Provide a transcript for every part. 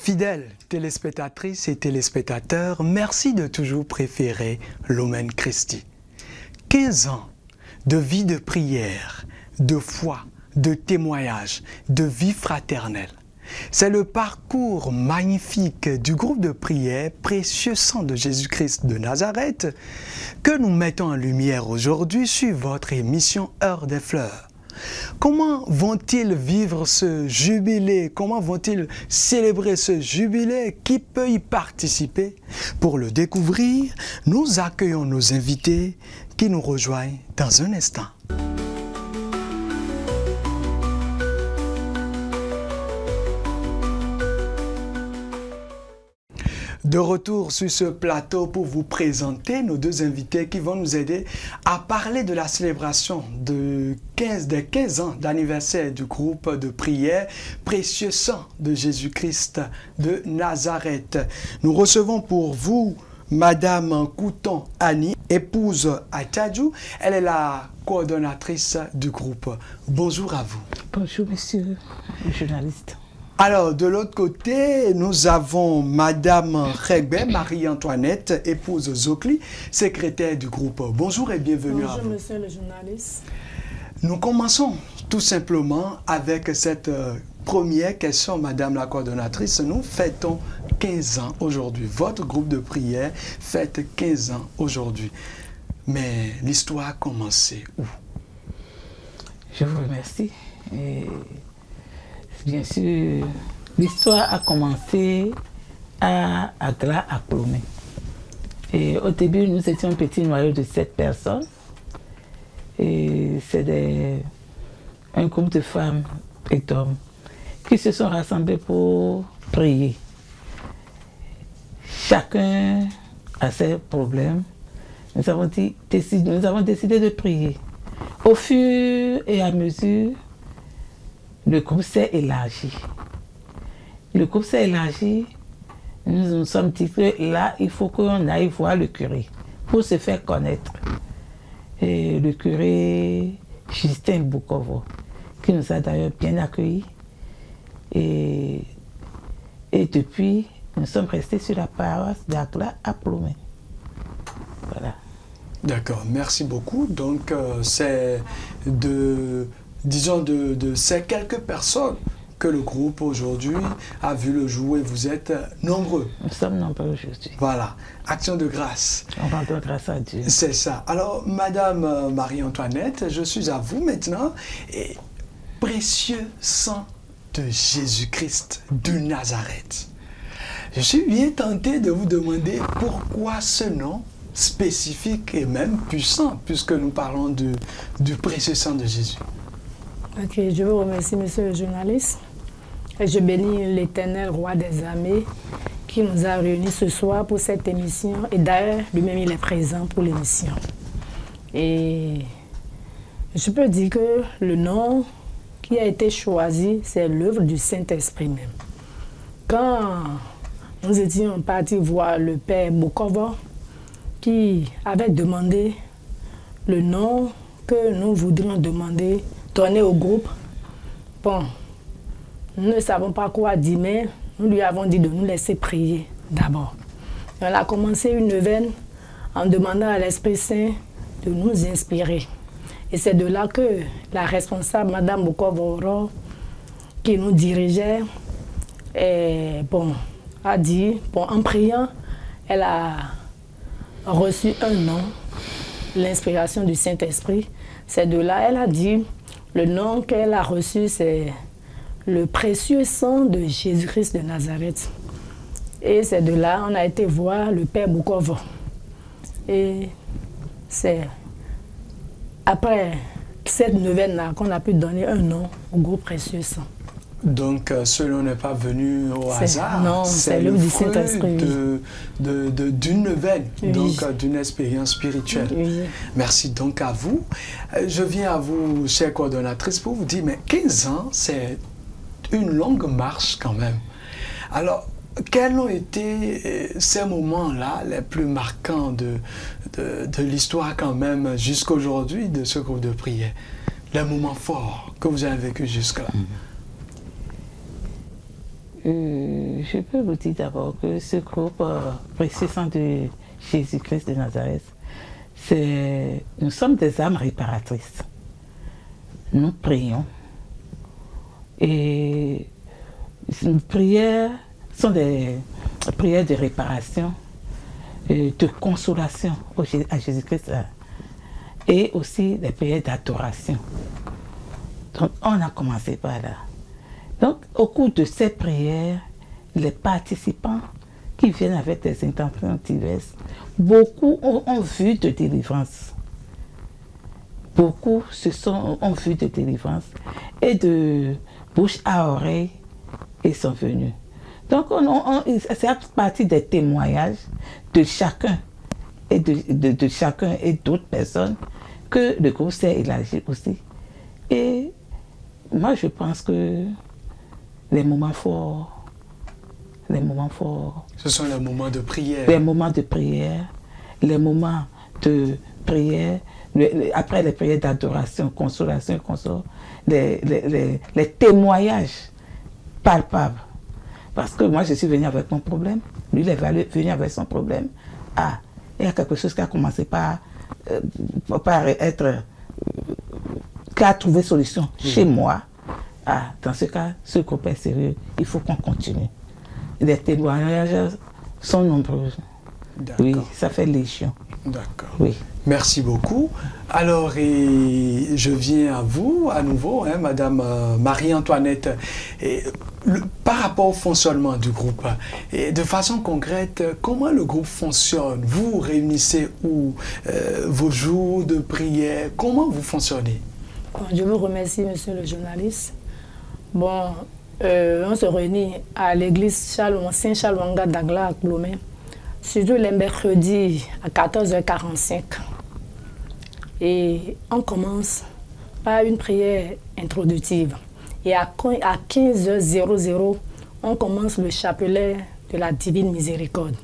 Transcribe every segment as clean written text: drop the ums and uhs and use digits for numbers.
Fidèles téléspectatrices et téléspectateurs, merci de toujours préférer Lumen Christi. 15 ans de vie de prière, de foi, de témoignage, de vie fraternelle. C'est le parcours magnifique du groupe de prière Précieux Sang de Jésus-Christ de Nazareth que nous mettons en lumière aujourd'hui sur votre émission Heure des Fleurs. Comment vont-ils vivre ce jubilé? Comment vont-ils célébrer ce jubilé? Qui peut y participer? Pour le découvrir, nous accueillons nos invités qui nous rejoignent dans un instant. De retour sur ce plateau pour vous présenter nos deux invités qui vont nous aider à parler de la célébration des 15 ans d'anniversaire du groupe de prière Précieux Sang de Jésus-Christ de Nazareth. Nous recevons pour vous Madame Couton Annie, épouse à Tchadjou. Elle est la coordonnatrice du groupe. Bonjour à vous. Bonjour monsieur le journaliste. Alors, de l'autre côté, nous avons Madame Regbe, Marie-Antoinette, épouse Zokli, secrétaire du groupe. Bonjour et bienvenue à vous. Bonjour, monsieur le journaliste. Nous commençons tout simplement avec cette première question, Madame la coordonnatrice. Nous fêtons 15 ans aujourd'hui. Votre groupe de prière fête 15 ans aujourd'hui. Mais l'histoire a commencé où? Je vous remercie. Et bien sûr, l'histoire a commencé à Agla, à Clomé. Et au début, nous étions un petit noyau de 7 personnes. Et c'est un groupe de femmes et d'hommes qui se sont rassemblés pour prier. Chacun a ses problèmes. Nous avons décidé de prier. Au fur et à mesure, le groupe s'est élargi. Le groupe s'est élargi. Nous nous sommes dit que là, il faut qu'on aille voir le curé pour se faire connaître. Et le curé Justin Bukovo, qui nous a d'ailleurs bien accueillis. Et depuis, nous sommes restés sur la paroisse d'Agla à Plomé. Voilà. D'accord, merci beaucoup. Donc, c'est de ces quelques personnes que le groupe aujourd'hui a vu le jour et vous êtes nombreux. Nous sommes nombreux aujourd'hui. Voilà, action de grâce. On rend grâce à Dieu. C'est ça. Alors, Madame Marie-Antoinette, je suis à vous maintenant. Et Précieux Sang de Jésus-Christ de Nazareth. Je suis bien tenté de vous demander pourquoi ce nom spécifique et même puissant, puisque nous parlons du Précieux Sang de Jésus. Ok, je vous remercie, monsieur le journaliste. Et je bénis l'Éternel, roi des armées, qui nous a réunis ce soir pour cette émission. Et d'ailleurs, lui-même, il est présent pour l'émission. Et je peux dire que le nom qui a été choisi, c'est l'œuvre du Saint-Esprit même. Quand nous étions partis voir le père Bukovo, qui avait demandé le nom que nous voudrions donner au groupe. Bon, nous ne savons pas quoi dire, mais nous lui avons dit de nous laisser prier d'abord. On a commencé une neuvaine en demandant à l'Esprit Saint de nous inspirer. Et c'est de là que la responsable, Madame Bukovoro, qui nous dirigeait, a dit, en priant, elle a reçu un nom, l'inspiration du Saint-Esprit. C'est de là, elle a dit, le nom qu'elle a reçu, c'est le Précieux Sang de Jésus-Christ de Nazareth. Et c'est de là, on a été voir le père Bukovo. Et c'est après cette neuvaine-là qu'on a pu donner un nom au groupe Précieux Sang. Donc, cela n'est pas venu au hasard. Non, c'est l'œuvre du Saint-Esprit. D'une neuvaine, oui. Donc d'une expérience spirituelle. Oui. Merci donc à vous. Je viens à vous, chère coordonnatrice, pour vous dire, mais 15 ans, c'est une longue marche quand même. Alors, quels ont été ces moments-là les plus marquants de l'histoire quand même jusqu'à aujourd'hui de ce groupe de prière? Les moments forts que vous avez vécu jusque-là? Je peux vous dire d'abord que ce groupe Précieux Sang de Jésus-Christ de Nazareth, nous sommes des âmes réparatrices. Nous prions et nos prières sont des prières de réparation, de consolation à Jésus-Christ et aussi des prières d'adoration. Donc on a commencé par là. Donc au cours de ces prières, les participants qui viennent avec des intentions diverses, beaucoup ont vu de délivrance. Beaucoup ont vu de délivrance et de bouche à oreille et sont venus. Donc c'est à partir des témoignages de chacun et de chacun et d'autres personnes que le groupe s'est élargi aussi. Et moi je pense que les moments forts, ce sont les moments de prière. Les moments de prière, les moments de prière, après les prières d'adoration, consolation, les témoignages palpables. Parce que moi, je suis venu avec mon problème, lui, il est venu avec son problème. Ah, il y a quelque chose qui a commencé par être... qui a trouvé solution chez moi. Ah, dans ce cas, ce groupe est sérieux, il faut qu'on continue. Les témoignages sont nombreux. Oui, ça fait légion. D'accord. Oui. Merci beaucoup. Alors, je viens à vous à nouveau, hein, Madame Marie-Antoinette. Par rapport au fonctionnement du groupe, de façon concrète, comment le groupe fonctionne? Vous réunissez où vos jours de prière? Comment vous fonctionnez? Bon, je vous remercie, monsieur le journaliste. Bon, on se réunit à l'église Saint-Charles-Wanga d'Agla à Clomé, surtout les mercredis à 14h45. Et on commence par une prière introductive. Et à 15h00, on commence le chapelet de la Divine Miséricorde.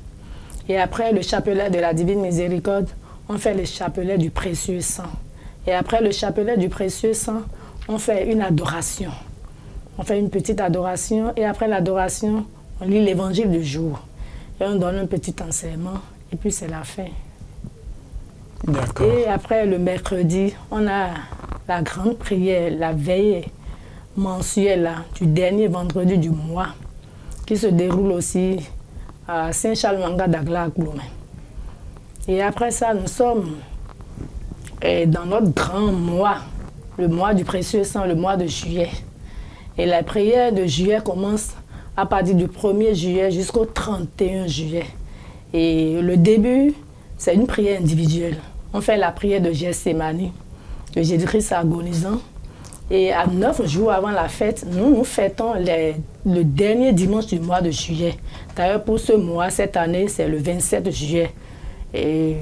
Et après le chapelet de la Divine Miséricorde, on fait le chapelet du Précieux Sang. Et après le chapelet du Précieux Sang, on fait une adoration. On fait une petite adoration et après l'adoration, on lit l'évangile du jour. Et on donne un petit enseignement et puis c'est la fin. D'accord. Et après le mercredi, on a la grande prière, la veille mensuelle là, du dernier vendredi du mois qui se déroule aussi à Saint-Charles-Wanga d'Agla à Clomé. Et après ça, nous sommes dans notre grand mois, le mois du Précieux Sang, le mois de juillet. Et la prière de juillet commence à partir du 1er juillet jusqu'au 31 juillet. Et le début, c'est une prière individuelle. On fait la prière de Gethsémani, de Jésus-Christ agonisant. Et à 9 jours avant la fête, nous fêtons le dernier dimanche du mois de juillet. D'ailleurs, pour ce mois, cette année, c'est le 27 juillet. Et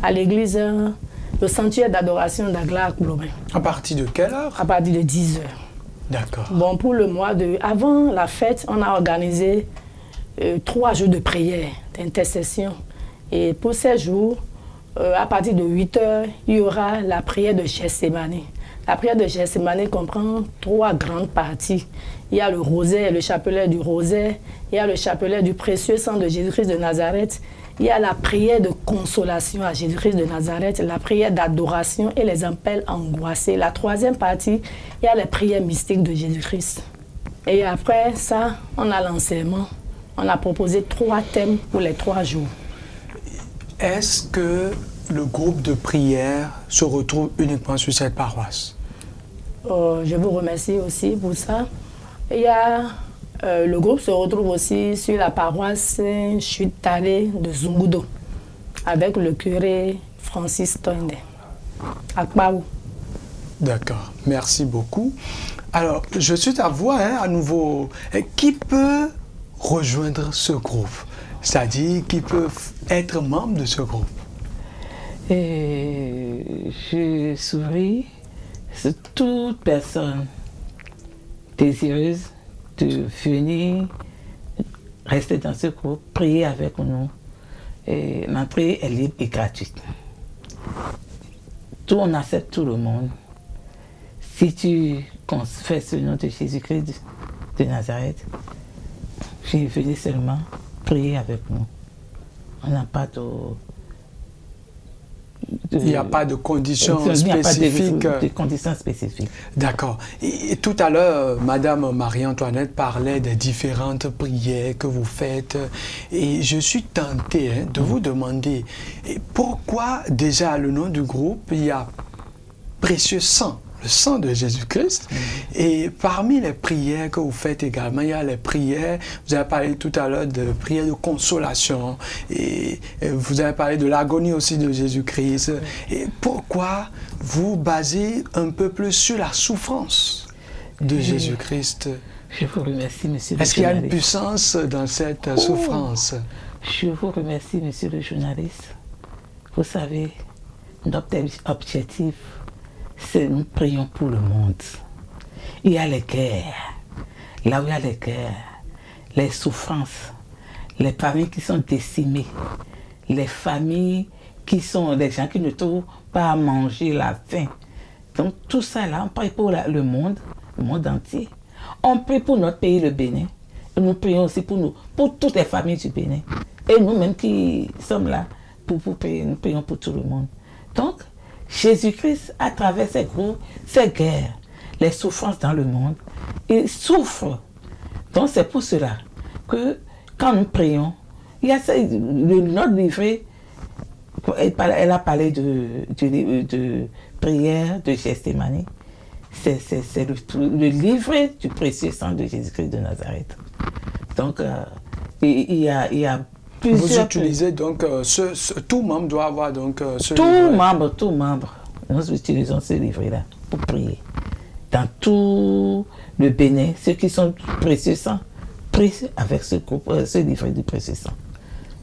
à l'église, le sanctuaire d'adoration d'Agla à Clomé. À partir de quelle heure? À partir de 10h. D'accord. Bon, pour le mois avant la fête, on a organisé 3 jours de prière, d'intercession. Et pour ces jours, à partir de 8h, il y aura la prière de Gethsémani. La prière de Gethsémani comprend 3 grandes parties. Il y a le rosaire, le chapelet du rosaire, il y a le chapelet du Précieux Sang de Jésus-Christ de Nazareth, il y a la prière de consolation à Jésus-Christ de Nazareth, la prière d'adoration et les appels angoissés. La 3e partie, il y a les prières mystiques de Jésus-Christ. Et après ça, on a l'enseignement. On a proposé 3 thèmes pour les 3 jours. Est-ce que le groupe de prière se retrouve uniquement sur cette paroisse? Je vous remercie aussi pour ça. Il y a, le groupe se retrouve aussi sur la paroisse Saint-Chutale de Zungudo avec le curé Francis Toinde à Kpaou. D'accord, merci beaucoup. Alors, je suis à vous à nouveau. Qui peut rejoindre ce groupe? C'est-à-dire qui peut être membre de ce groupe? Je souris sur toute personne désireuse de venir rester dans ce groupe, prier avec nous. L'entrée est libre et gratuite. On accepte tout le monde. Si tu confesses le nom de Jésus-Christ de Nazareth, puis venez seulement prier avec nous. On n'a pas il n'y a pas de conditions spécifiques. Il n'y a pas de conditions spécifiques. D'accord. Et tout à l'heure, Madame Marie-Antoinette parlait des différentes prières que vous faites. Et je suis tenté de vous demander pourquoi déjà le nom du groupe, il y a précieux sang, le sang de Jésus-Christ. Et parmi les prières que vous faites également, il y a les prières, vous avez parlé tout à l'heure de prières de consolation, et vous avez parlé de l'agonie aussi de Jésus-Christ. Et pourquoi vous basez un peu plus sur la souffrance de Jésus-Christ? Je vous remercie, monsieur le journaliste. Est-ce qu'il y a une puissance dans cette souffrance? Je vous remercie, monsieur le journaliste. Vous savez, notre objectif, c'est nous prions pour le monde. Il y a les guerres. Là où il y a les guerres, les souffrances, les familles qui sont décimées, les familles qui sont des gens qui ne trouvent pas à manger, la faim. Donc tout ça là, on prie pour le monde entier. On prie pour notre pays, le Bénin. Et nous prions aussi pour toutes les familles du Bénin. Et nous-mêmes qui sommes là pour prier, nous prions pour tout le monde. Donc, Jésus-Christ, à travers ces groupes, ces guerres, les souffrances dans le monde, il souffre. Donc c'est pour cela que quand nous prions, il y a notre livret, elle a parlé de prière de Gethsémani. C'est le livret du précieux sang de Jésus-Christ de Nazareth. Donc il y a plusieurs... Vous utilisez donc, tout membre doit avoir donc ce livret. Tout membre, nous utilisons ce livret-là pour prier. Dans tout le Bénin, ceux qui sont précieux sang, prient avec ce livret du précieux sang.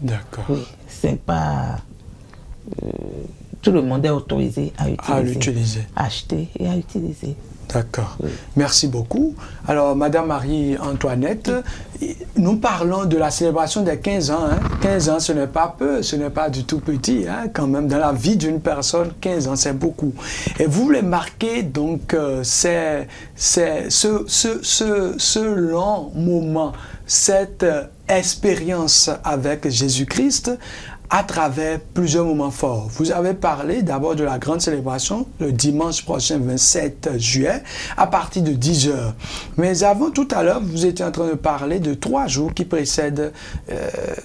D'accord. Oui, c'est pas... tout le monde est autorisé à l'utiliser. À acheter et à utiliser. D'accord. Oui. Merci beaucoup. Alors, Madame Marie-Antoinette, nous parlons de la célébration des 15 ans. 15 ans, ce n'est pas peu, ce n'est pas du tout petit. Quand même, dans la vie d'une personne, 15 ans, c'est beaucoup. Et vous voulez marquer, donc, ce long moment, cette expérience avec Jésus-Christ, à travers plusieurs moments forts. Vous avez parlé d'abord de la grande célébration le dimanche prochain 27 juillet à partir de 10 h. Mais avant, tout à l'heure, vous étiez en train de parler de 3 jours qui précèdent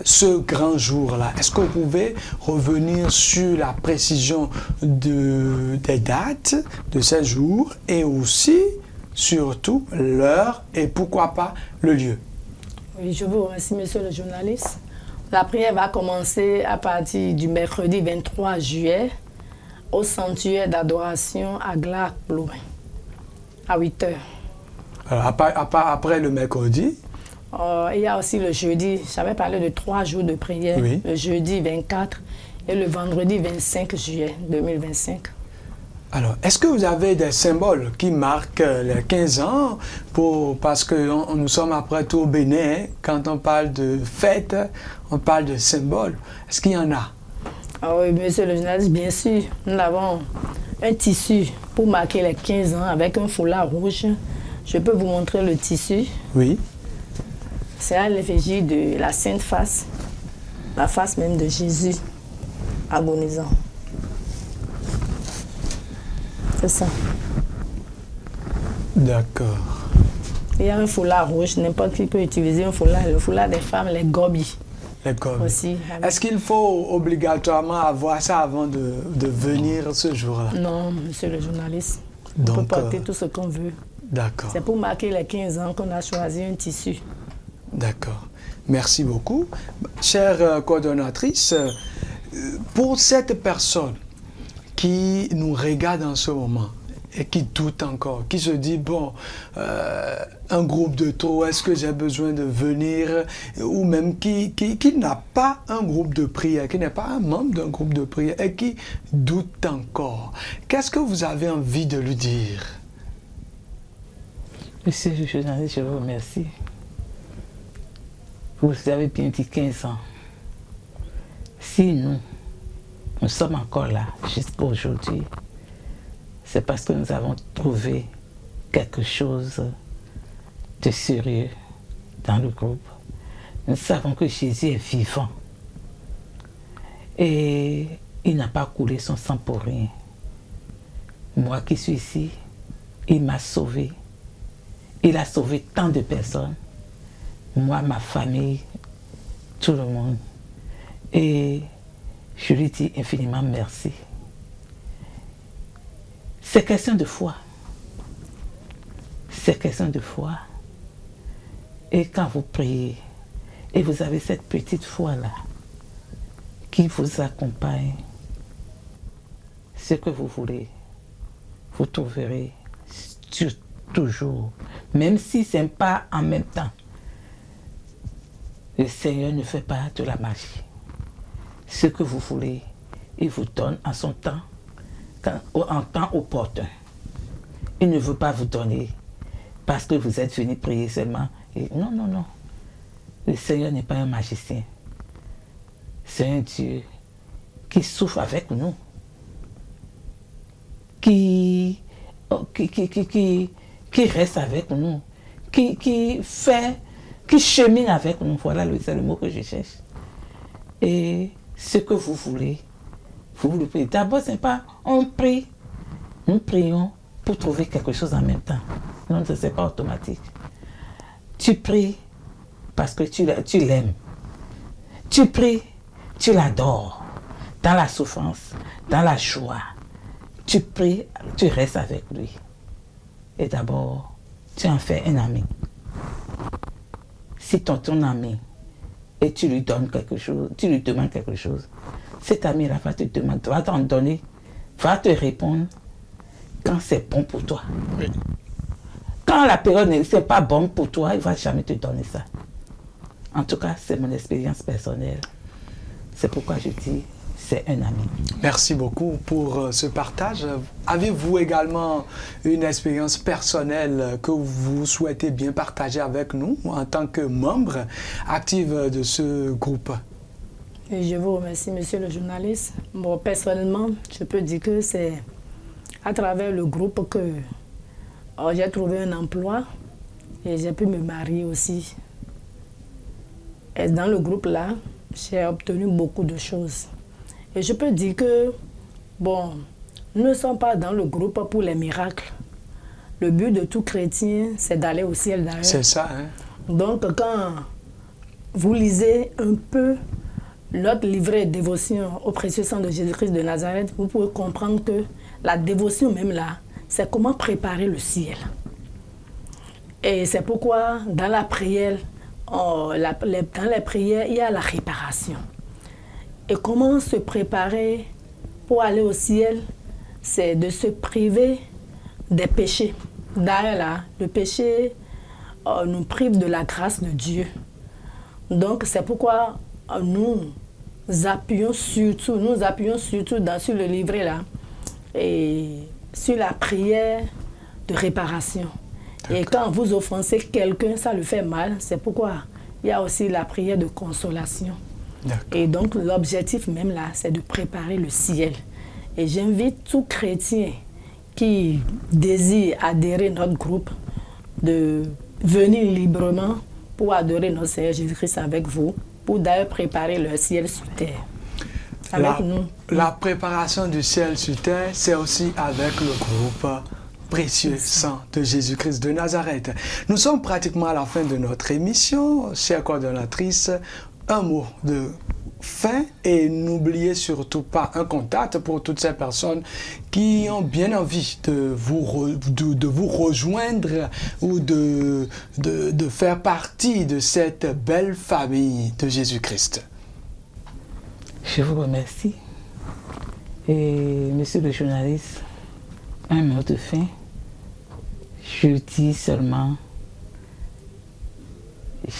ce grand jour-là. Est-ce que vous pouvez revenir sur la précision des dates de ces jours et aussi, surtout, l'heure et pourquoi pas le lieu? Oui, je vous remercie, monsieur le journaliste. La prière va commencer à partir du mercredi 23 juillet au sanctuaire d'adoration à Glac-Blouin, à 8 h. Alors, après le mercredi? Il y a aussi le jeudi, j'avais parlé de 3 jours de prière, oui. Le jeudi 24 et le vendredi 25 juillet 2025. Alors, est-ce que vous avez des symboles qui marquent les 15 ans parce que nous sommes après tout au Bénin, quand on parle de fête, on parle de symboles. Est-ce qu'il y en a? Oui, monsieur le journaliste, bien sûr. Nous avons un tissu pour marquer les 15 ans avec un foulard rouge. Je peux vous montrer le tissu. Oui. C'est à l'effigie de la Sainte Face, la face même de Jésus agonisant. C'est ça. D'accord. Il y a un foulard rouge, n'importe qui peut utiliser un foulard. Le foulard des femmes, les gobis. Les gobis. Aussi. Est-ce qu'il faut obligatoirement avoir ça avant de venir ce jour-là? Non, monsieur le journaliste. On peut porter tout ce qu'on veut. D'accord. C'est pour marquer les 15 ans qu'on a choisi un tissu. D'accord. Merci beaucoup. Chère coordonnatrice, pour cette personne qui nous regarde en ce moment et qui doute encore, qui se dit, bon, un groupe de trop, est-ce que j'ai besoin de venir, ou même qui n'a pas un groupe de prière, qui n'est pas un membre d'un groupe de prière et qui doute encore, qu'est-ce que vous avez envie de lui dire? Monsieur le journaliste, je vous remercie. Vous avez bien dit 15 ans. Si nous sommes encore là, jusqu'à aujourd'hui, c'est parce que nous avons trouvé quelque chose de sérieux dans le groupe. Nous savons que Jésus est vivant. Et il n'a pas coulé son sang pour rien. Moi qui suis ici, il m'a sauvé. Il a sauvé tant de personnes. Moi, ma famille, tout le monde. Et je lui dis infiniment merci. C'est question de foi. C'est question de foi. Et quand vous priez, et vous avez cette petite foi-là, qui vous accompagne, ce que vous voulez, vous trouverez toujours. Même si ce n'est pas en même temps. Le Seigneur ne fait pas de la magie. Ce que vous voulez, il vous donne en son temps, en temps opportun. Il ne veut pas vous donner parce que vous êtes venu prier seulement. Et non, non, non. Le Seigneur n'est pas un magicien. C'est un Dieu qui souffre avec nous. Qui reste avec nous. Qui chemine avec nous. Voilà, c'est le mot que je cherche. Et ce que vous voulez, vous le priez. D'abord, ce n'est pas on prie. Nous prions pour trouver quelque chose en même temps. Non, ce n'est pas automatique. Tu pries parce que tu l'aimes. Tu pries, tu l'adores. Dans la souffrance, dans la joie. Tu pries, tu restes avec lui. Et d'abord, tu en fais un ami. Si ton ami, et tu lui donnes quelque chose, tu lui demandes quelque chose, cet ami-là va te demander, va t'en donner, va te répondre quand c'est bon pour toi. Oui. Quand la période n'est pas bonne pour toi, il ne va jamais te donner ça. En tout cas, c'est mon expérience personnelle. C'est pourquoi je dis, c'est un ami. Merci beaucoup pour ce partage. Avez-vous également une expérience personnelle que vous souhaitez bien partager avec nous en tant que membre actif de ce groupe? Et je vous remercie, monsieur le journaliste. Bon, personnellement, je peux dire que c'est à travers le groupe que j'ai trouvé un emploi et j'ai pu me marier aussi. Et dans le groupe-là, j'ai obtenu beaucoup de choses. Et je peux dire que, bon, nous ne sommes pas dans le groupe pour les miracles. Le but de tout chrétien, c'est d'aller au ciel d'ailleurs. C'est ça, hein? Donc, quand vous lisez un peu notre livret de dévotion au précieux sang de Jésus-Christ de Nazareth, vous pouvez comprendre que la dévotion même là, c'est comment préparer le ciel. Et c'est pourquoi dans la prière, dans les prières, il y a la réparation. Et comment se préparer pour aller au ciel, c'est de se priver des péchés. D'ailleurs, là, le péché nous prive de la grâce de Dieu. Donc, c'est pourquoi nous appuyons surtout sur le livret là, et sur la prière de réparation. Et quand vous offensez quelqu'un, ça le fait mal. C'est pourquoi il y a aussi la prière de consolation. Et donc, l'objectif même là, c'est de préparer le ciel. Et j'invite tout chrétien qui désire adhérer à notre groupe de venir librement pour adorer notre Seigneur Jésus-Christ avec vous, pour d'ailleurs préparer le ciel sur terre. Avec nous. La préparation du ciel sur terre, c'est aussi avec le groupe Précieux sang de Jésus-Christ de Nazareth. Nous sommes pratiquement à la fin de notre émission. Chère coordonnatrice, un mot de fin et n'oubliez surtout pas un contact pour toutes ces personnes qui ont bien envie de vous rejoindre ou de faire partie de cette belle famille de Jésus-Christ. Je vous remercie. Et monsieur le journaliste, un mot de fin. Je dis seulement,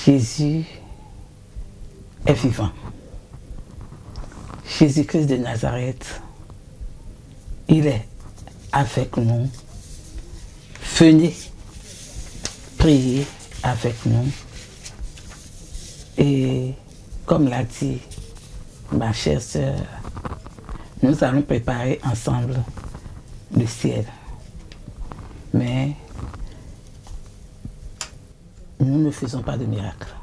Jésus est vivant. Jésus-Christ de Nazareth, il est avec nous. Venez prier avec nous. Et comme l'a dit ma chère sœur, nous allons préparer ensemble le ciel. Mais nous ne faisons pas de miracles.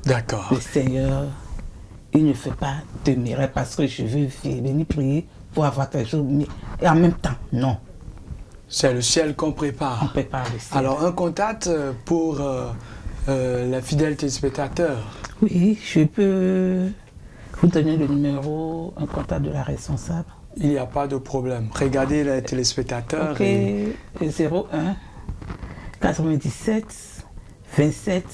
D'accord. Le Seigneur, il ne fait pas de miracle parce que je veux venir prier pour avoir quelque chose. Et en même temps, non. C'est le ciel qu'on prépare. On prépare le ciel. Alors, un contact pour les fidèles téléspectateurs. Oui, je peux vous donner le numéro, un contact de la responsable. Il n'y a pas de problème. Regardez les téléspectateurs. Ok, 01 97 27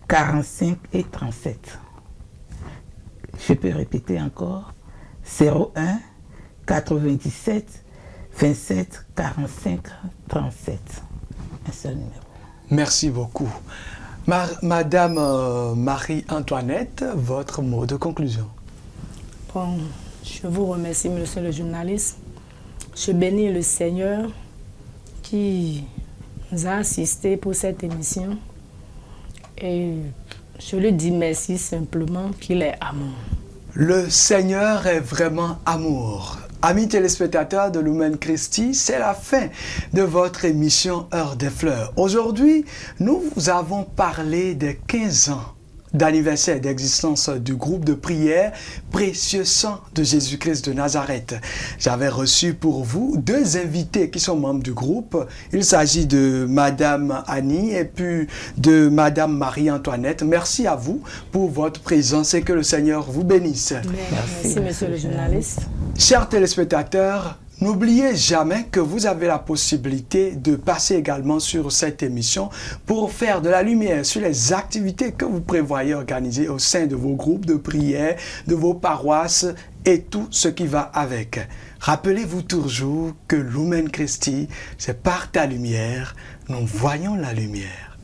45 et 37. Je peux répéter encore. 01 97 27 45 37. Un seul numéro. Merci beaucoup. Madame Marie-Antoinette, votre mot de conclusion. Bon, je vous remercie, monsieur le journaliste. Je bénis le Seigneur qui nous a assistés pour cette émission. Et je lui dis merci simplement qu'il est amour. Le Seigneur est vraiment amour. Amis téléspectateurs de Lumen Christi, c'est la fin de votre émission Heure des Fleurs. Aujourd'hui, nous avons parlé des 15 ans d'anniversaire d'existence du groupe de prière Précieux Sang de Jésus-Christ de Nazareth. J'avais reçu pour vous deux invités qui sont membres du groupe. Il s'agit de Madame Annie et puis de Madame Marie-Antoinette. Merci à vous pour votre présence et que le Seigneur vous bénisse. Merci, monsieur le journaliste. Chers téléspectateurs, n'oubliez jamais que vous avez la possibilité de passer également sur cette émission pour faire de la lumière sur les activités que vous prévoyez organiser au sein de vos groupes de prière, de vos paroisses et tout ce qui va avec. Rappelez-vous toujours que Lumen Christi, c'est par ta lumière, nous voyons la lumière.